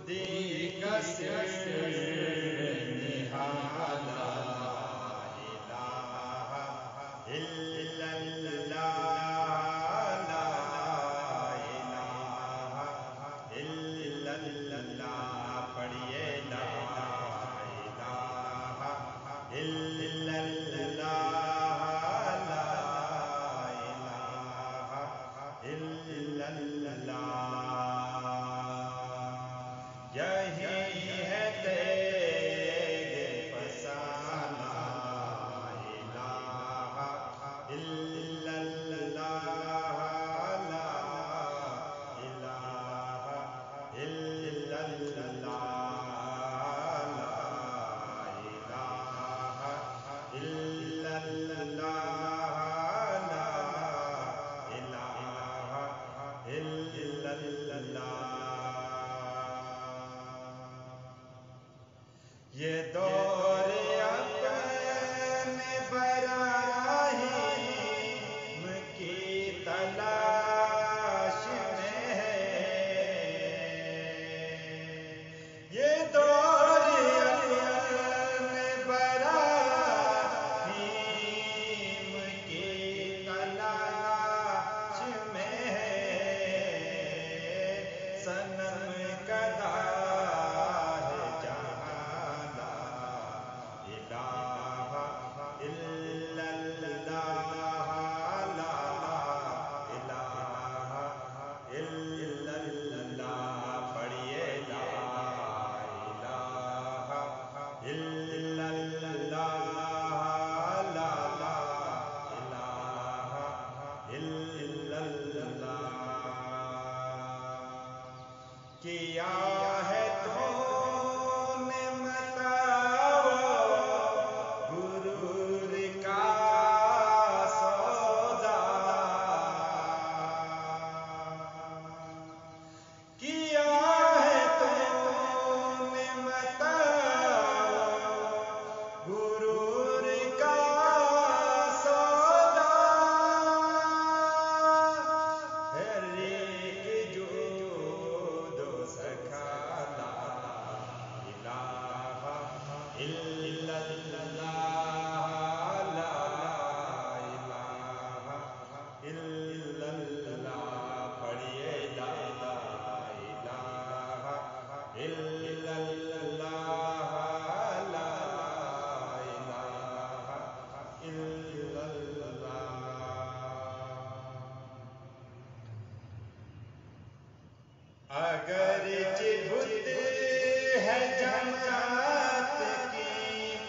خودی کا سر نہالا الہ الا اللہ لا الہ الا اللہ پڑھیے لا الہ الا اللہ لا الہ الا اللہ یہی ہے تیغ فسانہ الہ الا اللہ لا الہ الا اللہ لا الہ الا اللہ لا الہ الا اللہ یہ دور اپنے براہیم کی تلاش میں ہے یہ دور اپنے براہیم کی تلاش میں ہے صنم کدا کیا ہے تو نے متاع غرور کا سودا کیا ہے تو نے متاع غرور کا سودا الا اللہ لا الہ الا اللہ پڑھیے لا الہ الا اللہ لا الہ الا اللہ اگرچہ بت ہے جماعت کی